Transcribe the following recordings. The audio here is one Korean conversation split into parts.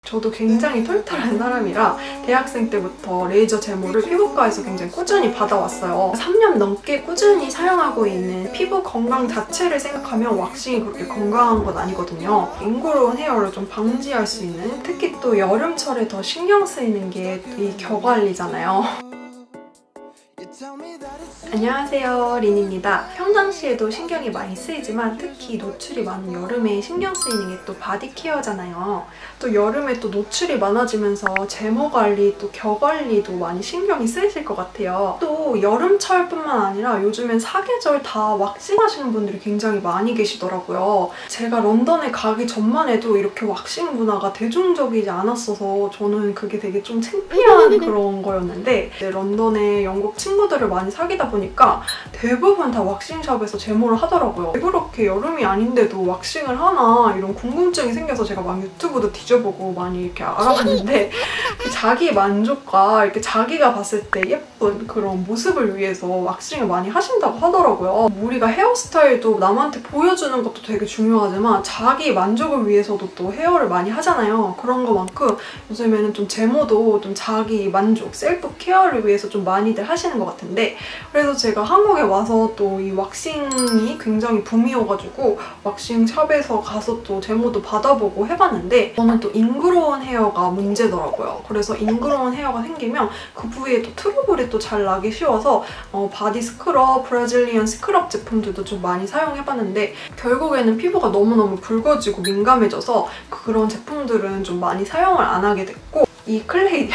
저도 굉장히 털털한 사람이라 대학생 때부터 레이저 제모를 피부과에서 굉장히 꾸준히 받아왔어요. 3년 넘게 꾸준히 사용하고 있는 피부 건강 자체를 생각하면 왁싱이 그렇게 건강한 건 아니거든요. 잉그러운 헤어를 좀 방지할 수 있는, 특히 또 여름철에 더 신경 쓰이는 게 이 겨관리잖아요. 안녕하세요, 린입니다. 평상시에도 신경이 많이 쓰이지만 특히 노출이 많은 여름에 신경 쓰이는 게 또 바디 케어잖아요. 또 여름에 또 노출이 많아지면서 제모 관리, 또 겨 관리도 많이 신경이 쓰이실 것 같아요. 또 여름철뿐만 아니라 요즘엔 사계절 다 왁싱 하시는 분들이 굉장히 많이 계시더라고요. 제가 런던에 가기 전만 해도 이렇게 왁싱 문화가 대중적이지 않았어서 저는 그게 되게 좀 창피한 그런 거였는데, 런던에 영국 친구들을 많이 사귀다 보니까 대부분 다 왁싱샵에서 제모를 하더라고요. 왜 그렇게 여름이 아닌데도 왁싱을 하나 이런 궁금증이 생겨서 제가 막 유튜브도 뒤져보고 많이 이렇게 알아봤는데 자기 만족과 이렇게 자기가 봤을 때 예쁜 그런 모습을 위해서 왁싱을 많이 하신다고 하더라고요. 우리가 헤어스타일도 남한테 보여주는 것도 되게 중요하지만 자기 만족을 위해서도 또 헤어를 많이 하잖아요. 그런 것만큼 요즘에는 좀 제모도 좀 자기 만족, 셀프 케어를 위해서 좀 많이들 하시는 것 같은데, 그래서 제가 한국에 와서 또 이 왁싱이 굉장히 붐이어가지고 왁싱샵에서 가서 또 제모도 받아보고 해봤는데 저는 또 잉그러운 헤어가 문제더라고요. 그래서 잉그러운 헤어가 생기면 그 부위에 또 트러블이 또 잘 나기 쉬워서 바디 스크럽, 브라질리언 스크럽 제품들도 좀 많이 사용해봤는데 결국에는 피부가 너무너무 붉어지고 민감해져서 그런 제품들은 좀 많이 사용을 안 하게 됐고, 이 클레이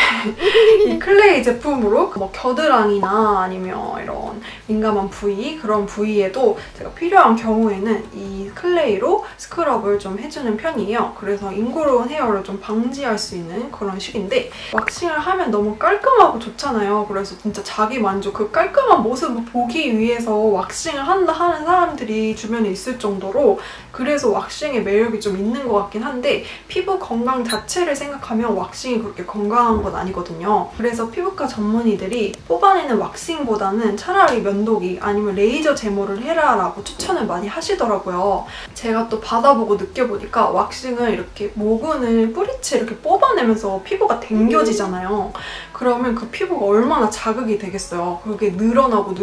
제품으로 뭐 겨드랑이나 아니면 이런 민감한 부위, 그런 부위에도 제가 필요한 경우에는 이 클레이로 스크럽을 좀 해주는 편이에요. 그래서 잉그러운 헤어를 좀 방지할 수 있는 그런 식인데, 왁싱을 하면 너무 깔끔하고 좋잖아요. 그래서 진짜 자기 만족, 그 깔끔한 모습을 보기 위해서 왁싱을 한다 하는 사람들이 주변에 있을 정도로, 그래서 왁싱의 매력이 좀 있는 것 같긴 한데 피부 건강 자체를 생각하면 왁싱이 그렇게 건강한 건 아니거든요. 그래서 피부과 전문의들이 뽑아내는 왁싱보다는 차라리 면도기 아니면 레이저 제모를 해라 라고 추천을 많이 하시더라고요. 제가 또 받아보고 느껴보니까 왁싱을 이렇게 모근을 뿌리채 이렇게 뽑아내면서 피부가 당겨지잖아요. 그러면 그 피부가 얼마나 자극이 되겠어요. 그게 늘어나고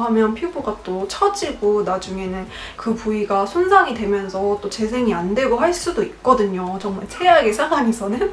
하면 피부가 또 처지고 나중에는 그 부위가 손상이 되면서 또 재생이 안 되고 할 수도 있거든요. 정말 최악의 상황에서는.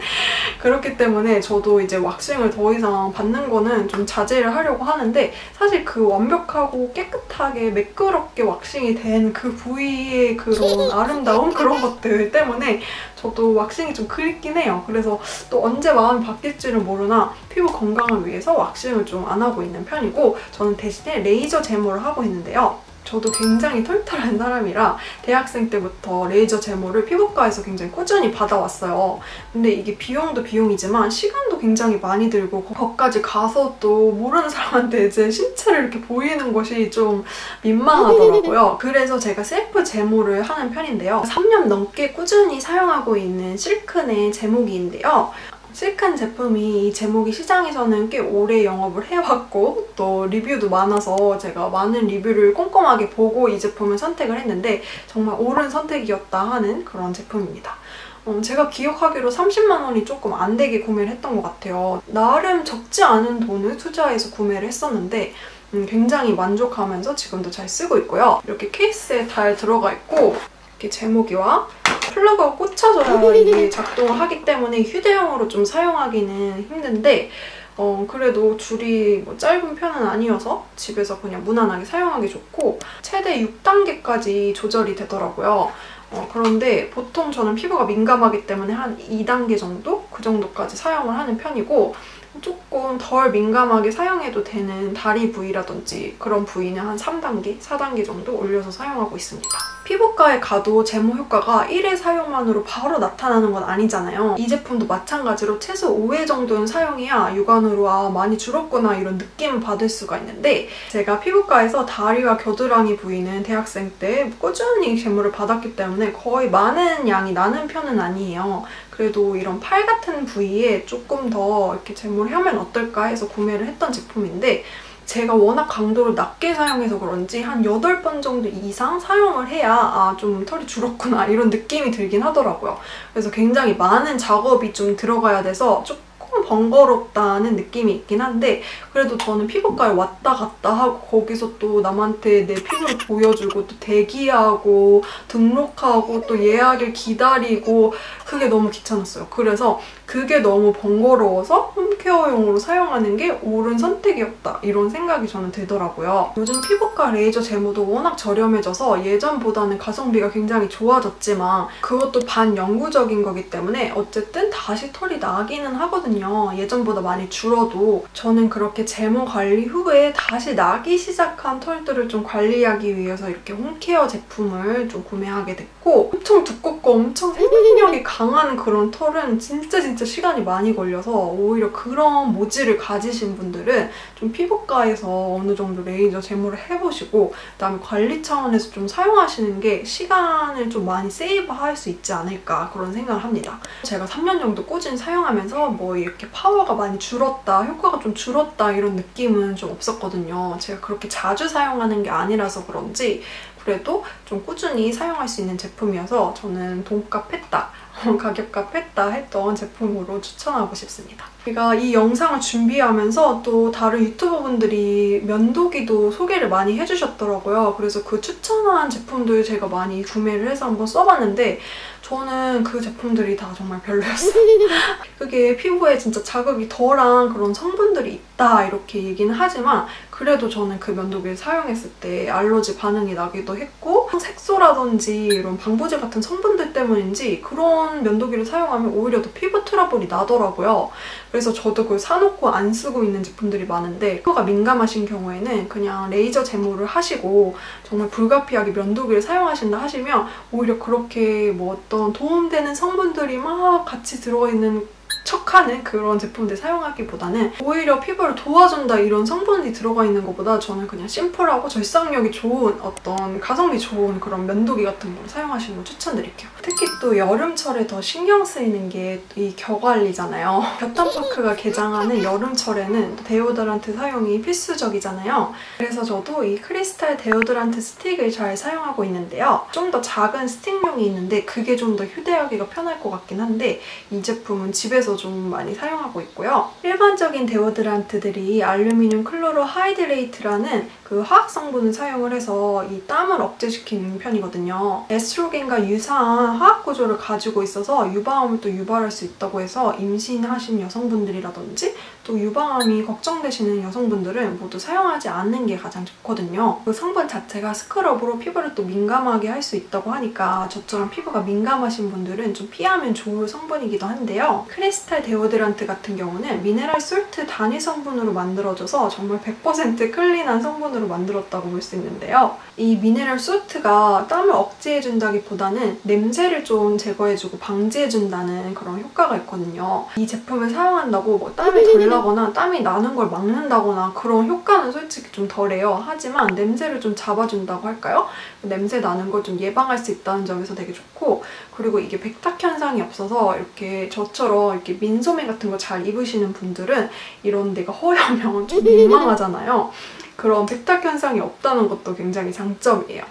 그렇기 때문에 저도 이제 왁싱을 더 이상 받는 거는 좀 자제를 하려고 하는데, 사실 그 완벽하고 깨끗하게 매끄럽게 왁싱이 된 그 부위의 그런 아름다움, 그런 것들 때문에 저도 왁싱이 좀 그립긴 해요. 그래서 또 언제 마음이 바뀔지는 모르나 피부 건강을 위해서 왁싱을 좀 안 하고 있는 편이고, 저는 대신에 레이저 제모를 하고 있는데요. 저도 굉장히 털털한 사람이라 대학생 때부터 레이저 제모를 피부과에서 굉장히 꾸준히 받아왔어요. 근데 이게 비용도 비용이지만 시간도 굉장히 많이 들고, 거기까지 가서 또 모르는 사람한테 제 신체를 이렇게 보이는 것이 좀 민망하더라고요. 그래서 제가 셀프 제모를 하는 편인데요. 3년 넘게 꾸준히 사용하고 있는 실큰의 제모기인데요. 실큰 제품이 이 제모기 시장에서는 꽤 오래 영업을 해왔고 또 리뷰도 많아서 제가 많은 리뷰를 꼼꼼하게 보고 이 제품을 선택을 했는데 정말 옳은 선택이었다 하는 그런 제품입니다. 제가 기억하기로 30만 원이 조금 안 되게 구매를 했던 것 같아요. 나름 적지 않은 돈을 투자해서 구매를 했었는데 굉장히 만족하면서 지금도 잘 쓰고 있고요. 이렇게 케이스에 잘 들어가 있고 이렇게 제모기와 플러그가 꽂혀져야 이게 작동을 하기 때문에 휴대용으로 좀 사용하기는 힘든데 그래도 줄이 뭐 짧은 편은 아니어서 집에서 그냥 무난하게 사용하기 좋고 최대 6단계까지 조절이 되더라고요. 그런데 보통 저는 피부가 민감하기 때문에 한 2단계 정도? 그 정도까지 사용을 하는 편이고, 조금 덜 민감하게 사용해도 되는 다리 부위라든지 그런 부위는 한 3단계, 4단계 정도 올려서 사용하고 있습니다. 피부과에 가도 제모 효과가 1회 사용만으로 바로 나타나는 건 아니잖아요. 이 제품도 마찬가지로 최소 5회 정도는 사용해야 육안으로 많이 줄었구나 이런 느낌을 받을 수가 있는데, 제가 피부과에서 다리와 겨드랑이 부위는 대학생 때 꾸준히 제모를 받았기 때문에 거의 많은 양이 나는 편은 아니에요. 그래도 이런 팔 같은 부위에 조금 더 이렇게 제모를 하면 어떨까 해서 구매를 했던 제품인데 제가 워낙 강도를 낮게 사용해서 그런지 한 8번 정도 이상 사용을 해야 좀 털이 줄었구나 이런 느낌이 들긴 하더라고요. 그래서 굉장히 많은 작업이 좀 들어가야 돼서 조금 번거롭다는 느낌이 있긴 한데 그래도 저는 피부과에 왔다 갔다 하고 거기서 또 남한테 내 피부를 보여주고 또 대기하고 등록하고 또 예약을 기다리고 그게 너무 귀찮았어요. 그래서 그게 너무 번거로워서 홈케어용으로 사용하는 게 옳은 선택이었다 이런 생각이 저는 들더라고요. 요즘 피부과 레이저 제모도 워낙 저렴해져서 예전보다는 가성비가 굉장히 좋아졌지만 그것도 반영구적인 거기 때문에 어쨌든 다시 털이 나기는 하거든요. 예전보다 많이 줄어도 저는 그렇게 제모 관리 후에 다시 나기 시작한 털들을 좀 관리하기 위해서 이렇게 홈케어 제품을 좀 구매하게 됐고 엄청 두껍고 엄청 생명력이 강한 그런 털은 진짜 시간이 많이 걸려서 오히려 그런 모질을 가지신 분들은 좀 피부과에서 어느 정도 레이저 제모를 해보시고 그다음에 관리 차원에서 좀 사용하시는 게 시간을 좀 많이 세이브할 수 있지 않을까 그런 생각을 합니다. 제가 3년 정도 꾸준히 사용하면서 뭐 이렇게 파워가 많이 줄었다, 효과가 좀 줄었다 이런 느낌은 좀 없었거든요. 제가 그렇게 자주 사용하는 게 아니라서 그런지 그래도 좀 꾸준히 사용할 수 있는 제품이어서 저는 돈값 했다, 가격값 했다 했던 제품으로 추천하고 싶습니다. 제가 이 영상을 준비하면서 또 다른 유튜버분들이 면도기도 소개를 많이 해주셨더라고요. 그래서 그 추천한 제품들 제가 많이 구매를 해서 한번 써봤는데 저는 그 제품들이 다 정말 별로였어요. 그게 피부에 진짜 자극이 덜한 그런 성분들이 있다 이렇게 얘기는 하지만 그래도 저는 그 면도기를 사용했을 때 알러지 반응이 나기도 했고 색소라든지 이런 방부제 같은 성분들 때문인지 그런 면도기를 사용하면 오히려 더 피부 트러블이 나더라고요. 그래서 저도 그걸 사놓고 안 쓰고 있는 제품들이 많은데 피부가 민감하신 경우에는 그냥 레이저 제모를 하시고 정말 불가피하게 면도기를 사용하신다 하시면 오히려 그렇게 뭐 어떤 도움되는 성분들이 막 같이 들어있는 척하는 그런 제품들 사용하기보다는 오히려 피부를 도와준다 이런 성분이 들어가 있는 것보다 저는 그냥 심플하고 절삭력이 좋은 어떤 가성비 좋은 그런 면도기 같은 걸 사용하시는 걸 추천드릴게요. 특히 또 여름철에 더 신경 쓰이는 게 이 겨관리잖아요. 겨텀파크가 개장하는 여름철에는 데오더란트 사용이 필수적이잖아요. 그래서 저도 이 크리스탈 데오더란트 스틱을 잘 사용하고 있는데요. 좀 더 작은 스틱용이 있는데 그게 좀 더 휴대하기가 편할 것 같긴 한데 이 제품은 집에서 좀 많이 사용하고 있고요. 일반적인 데오드란트들이 알루미늄 클로로 하이드레이트라는 그 화학 성분을 사용을 해서 이 땀을 억제시키는 편이거든요. 에스트로겐과 유사한 화학 구조를 가지고 있어서 유방암을 또 유발할 수 있다고 해서 임신하신 여성분들이라든지 또 유방암이 걱정되시는 여성분들은 모두 사용하지 않는 게 가장 좋거든요. 그 성분 자체가 스크럽으로 피부를 또 민감하게 할 수 있다고 하니까 저처럼 피부가 민감하신 분들은 좀 피하면 좋을 성분이기도 한데요. 크리스탈 데오드란트 같은 경우는 미네랄 솔트 단위 성분으로 만들어져서 정말 100% 클린한 성분으로 만들었다고 볼 수 있는데요. 이 미네랄 솔트가 땀을 억제해준다기보다는 냄새를 좀 제거해주고 방지해준다는 그런 효과가 있거든요. 이 제품을 사용한다고 뭐 땀이 덜 나거나 땀이 나는 걸 막는다거나 그런 효과는 솔직히 좀 덜해요. 하지만 냄새를 좀 잡아준다고 할까요? 냄새 나는 걸 좀 예방할 수 있다는 점에서 되게 좋고 그리고 이게 백탁 현상이 없어서 이렇게 저처럼 이렇게 민소매 같은 거 잘 입으시는 분들은 이런 데가 허여면 좀 민망하잖아요. 그런 백탁 현상이 없다는 것도 굉장히 장점이에요.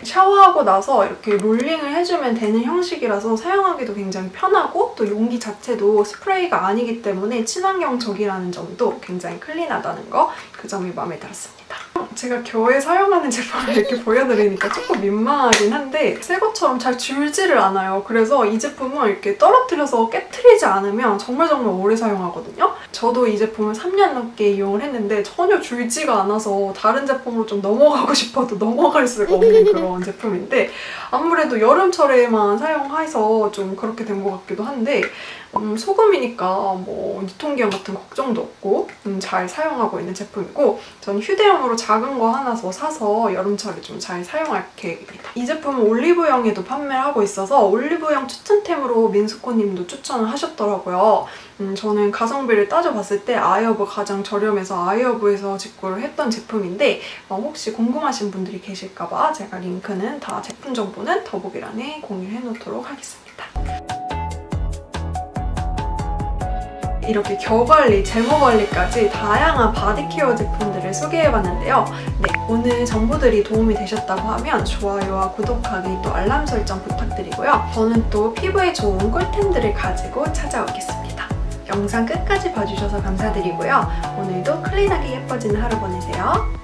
샤워하고 나서 이렇게 롤링을 해주면 되는 형식이라서 사용하기도 굉장히 편하고 또 용기 자체도 스프레이가 아니기 때문에 친환경적이라는 점도 굉장히 클린하다는 거, 그 점이 마음에 들었습니다. 제가 겨우에 사용하는 제품을 이렇게 보여드리니까 조금 민망하긴 한데 새 것처럼 잘 줄지를 않아요. 그래서 이 제품을 이렇게 떨어뜨려서 깨트리지 않으면 정말 오래 사용하거든요. 저도 이 제품을 3년 넘게 이용을 했는데 전혀 줄지가 않아서 다른 제품으로 좀 넘어가고 싶어도 넘어갈 수가 없는 그런 제품인데 아무래도 여름철에만 사용해서 좀 그렇게 된 것 같기도 한데 소금이니까 뭐 유통기한 같은 걱정도 없고 잘 사용하고 있는 제품이고 전 휴대용으로 작은 거 하나 더 사서 여름철에 좀 잘 사용할 계획입니다. 이 제품은 올리브영에도 판매를 하고 있어서 올리브영 추천템으로 민수코님도 추천을 하셨더라고요. 저는 가성비를 따져봤을 때 아이허브 가장 저렴해서 아이허브에서 직구를 했던 제품인데 혹시 궁금하신 분들이 계실까봐 제가 링크는 다 제품 정보는 더보기란에 공유해 놓도록 하겠습니다. 이렇게 겨 관리, 제모 관리까지 다양한 바디케어 제품들을 소개해봤는데요. 네, 오늘 정보들이 도움이 되셨다고 하면 좋아요와 구독하기 또 알람 설정 부탁드리고요. 저는 또 피부에 좋은 꿀템들을 가지고 찾아오겠습니다. 영상 끝까지 봐주셔서 감사드리고요. 오늘도 클린하게 예뻐지는 하루 보내세요.